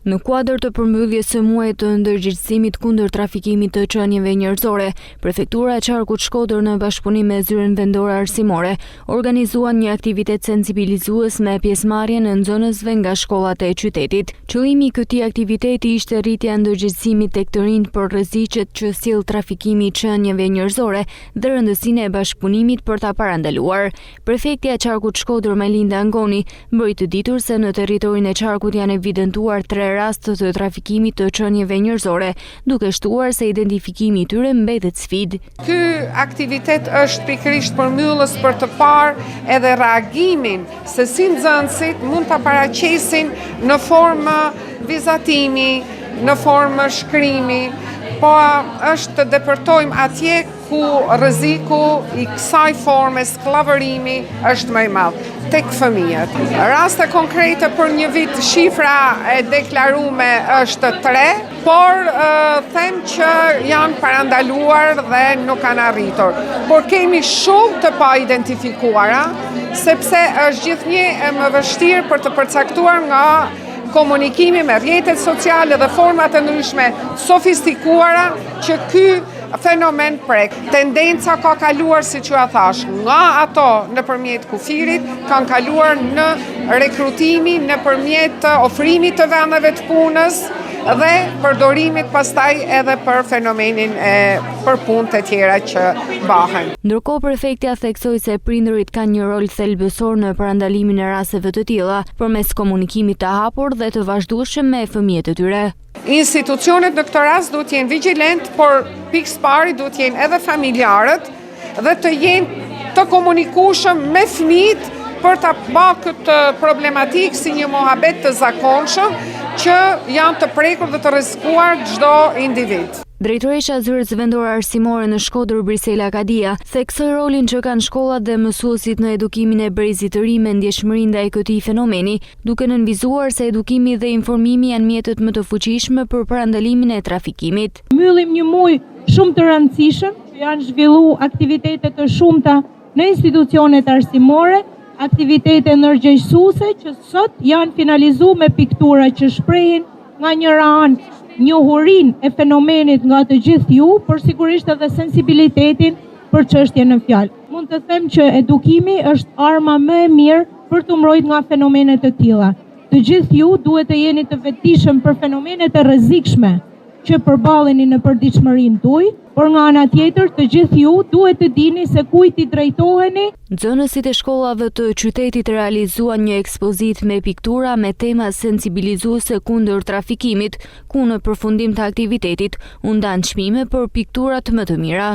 Në kuadër të përmbylljes së muajit të ndërgjegjësimit kundër trafikimit të qenieve njerëzore, Prefektura e Qarkut Shkodër në bashkëpunim me Zyrën Vendore Arsimore organizuan një aktivitet sensibilizues me pjesëmarrje në nxënësve nga shkollat e qytetit. Qëllimi i këtij aktiviteti ishte rritja e ndërgjegjësimit tek të rinjt për rreziqet që sjell trafikimi i qenieve njerëzore dhe rëndësinë e bashkëpunimit për ta parandaluar. Prefektja e Qarkut Shkodër Melinda Angoni bëri të ditur se në territorin e Qarkut janë evidentuar 3 raste të trafikimit të qenieve njerëzore, duke shtuar se identifikimi i tyre mbetet sfidë. Ky aktivitet është pikërisht përmbyllës për të parë edhe reagimin se si nxënësit mund ta paraqesin në formë vizatimi, në formë shkrimi, po është të depërtojmë atje ku rreziku i kësaj forme skllavërimi është më i madh tek fëmijët. Raste konkrete për një vit shifra e deklaruar është 3, por them që janë parandaluar dhe nuk kanë arritur. Por kemi shumë të pa identifikuara, sepse është gjithnjë e më vështirë për të përcaktuar nga komunikimi me rrjetet sociale dhe format e ndryshme sofistikuara që ky fenomen prek. Tendenca ka kaluar, siç ju thash, nga ato nëpërmjet kufirit, kanë kaluar në rekrutimi nëpërmjet ofrimit të vendeve të punës dhe përdorimit pastaj edhe për fenomenin për punë të tjera që bahen. Ndërkohë, prefektja theksoi se prindërit kanë një rol thelbësor në parandalimin e rasteve të tilla përmes komunikimit të hapur dhe të vazhdueshëm me fëmijët e tyre. Institucionet në këtë rast duhet të jenë vigjilent, por pikë pari duhet të jenë edhe familjarët dhe të jenë të komunikueshëm me fëmijët për ta bërë këtë problematikë si një mohabet të zakonshëm që janë të prekur dhe të rrezikuar çdo individ. Drejtoresha e Zyrës Vendore Arsimore në Shkodër Brisela Kadia theksoi rolin që kanë shkollat dhe mësuesit në edukimin e brezit të ri me ndjeshmëri ndaj këtij fenomeni, duke nënvizuar se edukimi dhe informimi janë mjetet më të fuqishme për parandalimin e trafikimit. Mbyllim një muaj shumë të rëndësishëm, janë zhvilluar aktivitete të shumta në institucionet arsimore, aktivitete ndërgjegjësuese që sot janë finalizuar me piktura që shprehin nga njëra anë njohurinë e fenomenit nga të gjithë ju, por sigurisht edhe sensibilitetin për çështjen në fjalë. Mund të them që edukimi është arma më e mirë për të mbrojtur nga fenomene të tilla. Të gjithë ju duhet të jeni të vetëdijshëm për fenomenet e rrezikshme që përballeni në përditshmërinë tuaj, por nga ana tjetër të gjithë ju duhet të dini se kujt i drejtoheni. Nxënësit e shkollave të qytetit realizuan një ekspozitë me piktura me tema sensibilizuese kundër trafikimit, ku në përfundim të aktivitetit u ndan çmime për pikturat më të mira.